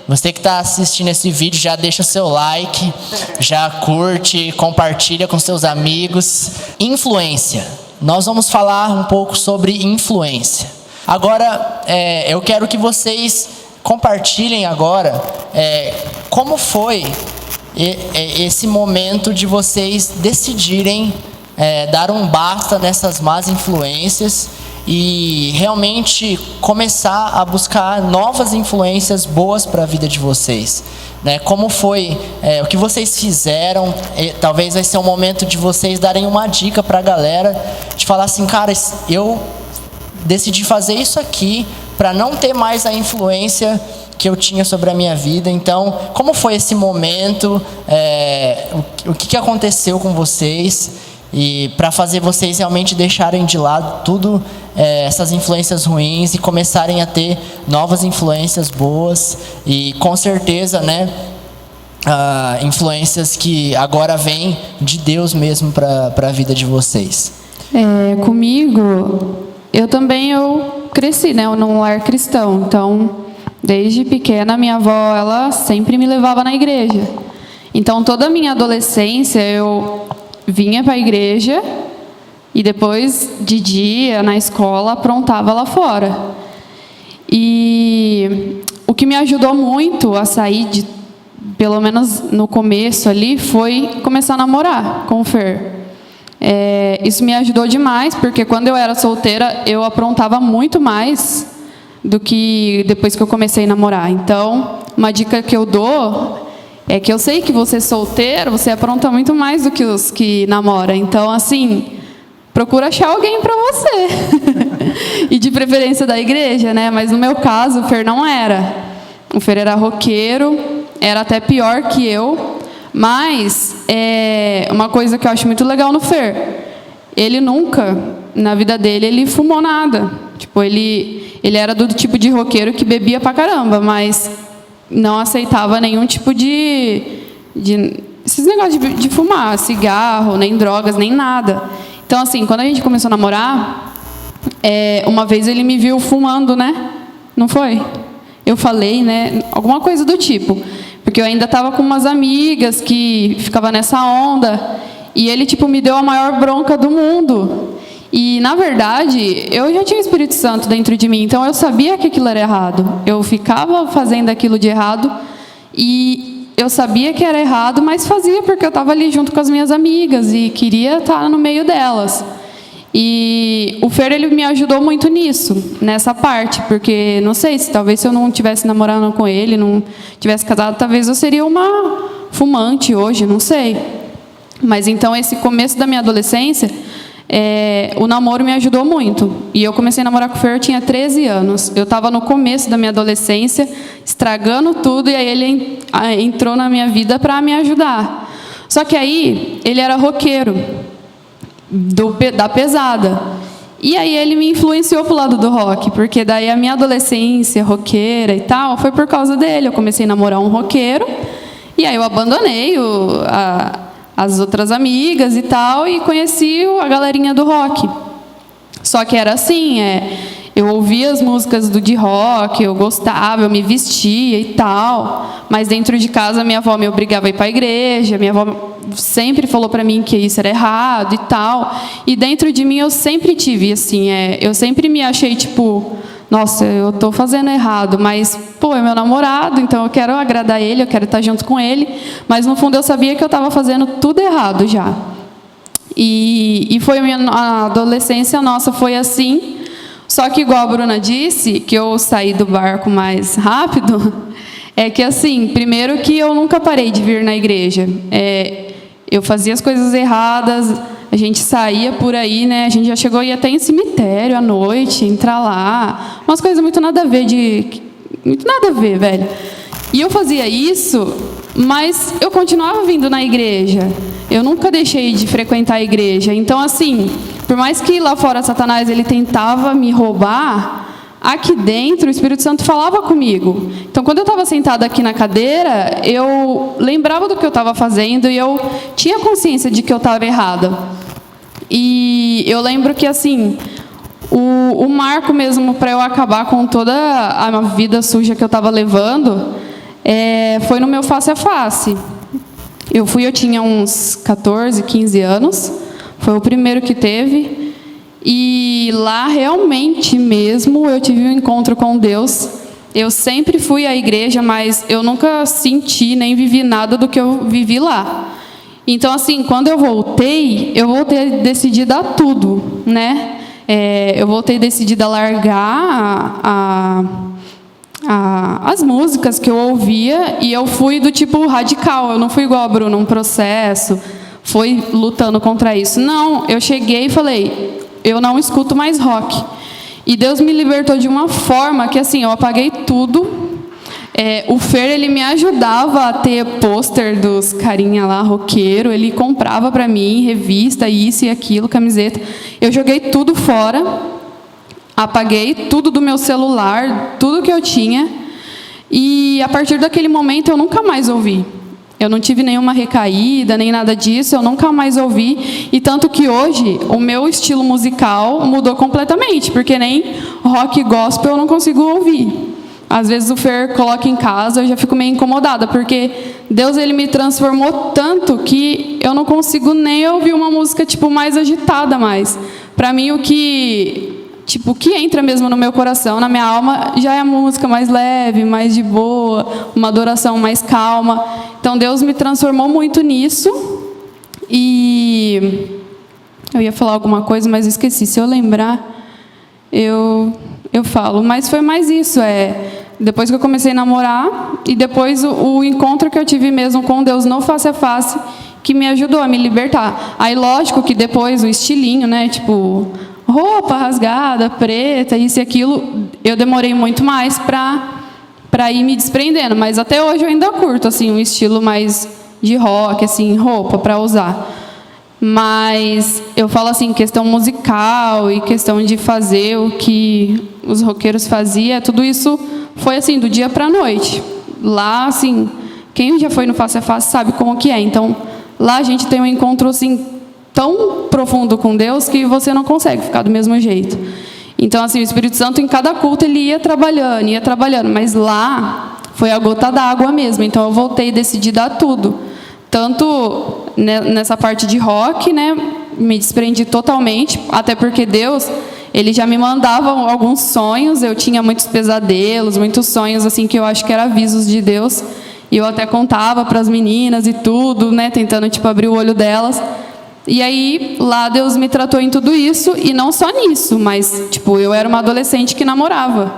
Você que está assistindo esse vídeo, já deixa o seu like, já curte, compartilha com seus amigos. Influência. Nós vamos falar um pouco sobre influência. Agora, eu quero que vocês compartilhem agora como foi esse momento de vocês decidirem dar um basta nessas más influências e realmente começar a buscar novas influências boas para a vida de vocês, né? Como foi, o que vocês fizeram? Talvez vai ser um momento de vocês darem uma dica para a galera, de falar assim, cara, eu decidi fazer isso aqui para não ter mais a influência que eu tinha sobre a minha vida. Então, como foi esse momento? O que aconteceu com vocês? E para fazer vocês realmente deixarem de lado tudo essas influências ruins e começarem a ter novas influências boas e com certeza, né, influências que agora vêm de Deus mesmo para a vida de vocês. Comigo, eu cresci, né, num lar cristão. Então, desde pequena, minha avó, ela sempre me levava na igreja. Então, toda a minha adolescência, eu vinha para a igreja e depois de dia na escola aprontava lá fora. E o que me ajudou muito a sair pelo menos no começo ali, foi começar a namorar com o Fer. Isso me ajudou demais, porque quando eu era solteira eu aprontava muito mais do que depois que eu comecei a namorar. Então, uma dica que eu dou é que eu sei que você solteiro, você apronta muito mais do que os que namoram. Então, assim, procura achar alguém para você. E de preferência da igreja, né? Mas no meu caso, o Fer não era. O Fer era roqueiro, era até pior que eu. Mas, uma coisa que eu acho muito legal no Fer, ele nunca, na vida dele, ele fumou nada. Tipo, ele era do tipo de roqueiro que bebia pra caramba, mas não aceitava nenhum tipo esses negócios de fumar, cigarro, nem drogas, nem nada. Então, assim, quando a gente começou a namorar, uma vez ele me viu fumando, né? Não foi? Eu falei, né? Alguma coisa do tipo. Porque eu ainda estava com umas amigas que ficavam nessa onda. E ele, tipo, me deu a maior bronca do mundo. E, na verdade, eu já tinha o Espírito Santo dentro de mim, então eu sabia que aquilo era errado. Eu ficava fazendo aquilo de errado e eu sabia que era errado, mas fazia porque eu estava ali junto com as minhas amigas e queria estar no meio delas. E o Fer, ele me ajudou muito nisso, nessa parte, porque, não sei, talvez se eu não estivesse namorando com ele, não tivesse casado, talvez eu seria uma fumante hoje, não sei. Mas, então, esse começo da minha adolescência, o namoro me ajudou muito. E eu comecei a namorar com o Fer, eu tinha 13 anos. Eu estava no começo da minha adolescência, estragando tudo, e aí ele entrou na minha vida para me ajudar. Só que aí, ele era roqueiro, da pesada. E aí ele me influenciou pro lado do rock, porque daí a minha adolescência roqueira e tal, foi por causa dele. Eu comecei a namorar um roqueiro, e aí eu abandonei as outras amigas e tal, e conheci a galerinha do rock. Só que era assim, eu ouvia as músicas de rock, eu gostava, eu me vestia e tal, mas dentro de casa minha avó me obrigava a ir para a igreja, minha avó sempre falou para mim que isso era errado e tal, e dentro de mim eu sempre tive, assim, eu sempre me achei tipo, nossa, eu estou fazendo errado, mas, pô, é meu namorado, então eu quero agradar ele, eu quero estar junto com ele, mas no fundo eu sabia que eu estava fazendo tudo errado já. E foi a adolescência nossa foi assim, só que igual a Bruna disse, que eu saí do barco mais rápido, é que assim, primeiro que eu nunca parei de vir na igreja, eu fazia as coisas erradas, a gente saía por aí, né? A gente já chegou a ir até em cemitério à noite, entrar lá, umas coisas muito nada a ver, muito nada a ver, velho. E eu fazia isso, mas eu continuava vindo na igreja. Eu nunca deixei de frequentar a igreja. Então, assim, por mais que lá fora Satanás ele tentava me roubar, aqui dentro o Espírito Santo falava comigo. Então, quando eu estava sentada aqui na cadeira, eu lembrava do que eu estava fazendo e eu tinha consciência de que eu estava errada. E eu lembro que, assim, o marco mesmo para eu acabar com toda a vida suja que eu estava levando, foi no meu Face a Face. Eu tinha uns 14, 15 anos, foi o primeiro que teve, e lá realmente mesmo eu tive um encontro com Deus. Eu sempre fui à igreja, mas eu nunca senti nem vivi nada do que eu vivi lá. Então, assim, quando eu voltei decidida a tudo, né? Eu voltei decidida a largar as músicas que eu ouvia, e eu fui do tipo radical. Eu não fui igual a Bruna, um processo, foi lutando contra isso. Não, eu cheguei e falei, eu não escuto mais rock. E Deus me libertou de uma forma que, assim, eu apaguei tudo. O Fer, ele me ajudava a ter pôster dos carinha lá, roqueiro. Ele comprava para mim revista, isso e aquilo, camiseta. Eu joguei tudo fora. Apaguei tudo do meu celular, tudo que eu tinha. E a partir daquele momento eu nunca mais ouvi. Eu não tive nenhuma recaída, nem nada disso, eu nunca mais ouvi. E tanto que hoje o meu estilo musical mudou completamente, porque nem rock e gospel eu não consigo ouvir. Às vezes o Fer coloca em casa, eu já fico meio incomodada, porque Deus, ele me transformou tanto que eu não consigo nem ouvir uma música tipo mais agitada mais. Para mim o que entra mesmo no meu coração, na minha alma, já é uma música mais leve, mais de boa, uma adoração mais calma. Então Deus me transformou muito nisso. E eu ia falar alguma coisa, mas esqueci. Se eu lembrar, eu falo. Mas foi mais isso, depois que eu comecei a namorar, e depois o encontro que eu tive mesmo com Deus no Face a Face, que me ajudou a me libertar. Aí, lógico que depois o estilinho, né, tipo, roupa rasgada, preta, isso e aquilo, eu demorei muito mais para ir me desprendendo, mas até hoje eu ainda curto, assim, um estilo mais de rock, assim, roupa para usar. Mas eu falo assim, questão musical e questão de fazer o que os roqueiros faziam, tudo isso foi assim, do dia para a noite. Lá, assim, quem já foi no Face a Face sabe como que é. Então, lá a gente tem um encontro, assim, tão profundo com Deus que você não consegue ficar do mesmo jeito. Então, assim, o Espírito Santo, em cada culto, ele ia trabalhando, mas lá foi a gota d'água mesmo. Então, eu voltei decidida a tudo. Tanto nessa parte de rock, né, me desprendi totalmente, até porque Deus, ele já me mandava alguns sonhos, eu tinha muitos pesadelos, muitos sonhos, assim, que eu acho que eram avisos de Deus, e eu até contava para as meninas e tudo, né, tentando, tipo, abrir o olho delas. E aí, lá Deus me tratou em tudo isso, e não só nisso, mas, tipo, eu era uma adolescente que namorava.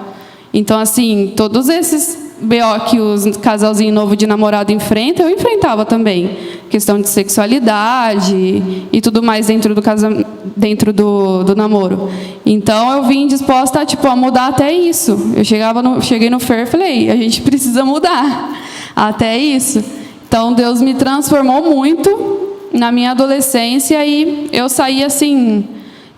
Então, assim, todos esses BO que os casalzinhos novos de namorado enfrentam, eu enfrentava também. Questão de sexualidade e tudo mais dentro do namoro. Então, eu vim disposta a mudar até isso. Eu cheguei no Fer e falei, a gente precisa mudar até isso. Então, Deus me transformou muito na minha adolescência, e eu saí assim,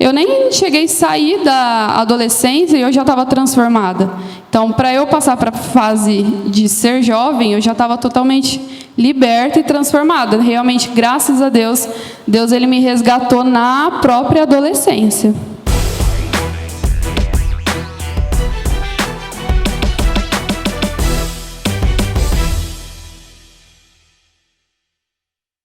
eu nem cheguei a sair da adolescência e eu já estava transformada. Então, para eu passar para a fase de ser jovem, eu já estava totalmente liberta e transformada. Realmente, graças a Deus, ele me resgatou na própria adolescência.